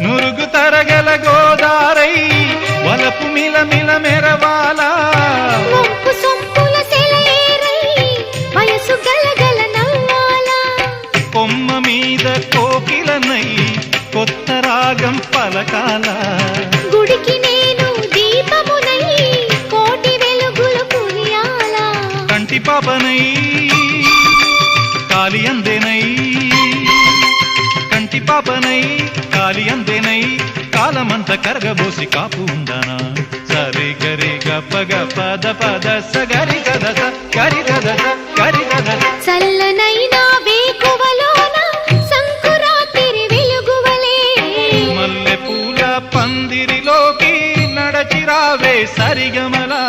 నురుగు తరగల గోదారై వలపు మిలమిల మెరవాలా వంపు సొంపుల సెలయేరై వయసు గలగల నవ్వాలా కొమ్మ మీద కోకిలనై కొత్త రాగం పలకాల గుడికి నేను దీపమునై కోటి వెలుగులు కురియాలా కంటి పాపనై కాలి అందేనై కంటి పాపనై కాలి అందేనై కాలమంత కరగబోసి కాపు ఉందనా సరి గరి గప పద పద సగరి గద గరి గద గరి గద చల్లనైనా వేకువలోన సంకురాతిరి వెలుగువలే మల్లె పూల పందిరిలోకి నడచిరావే సరిగమలా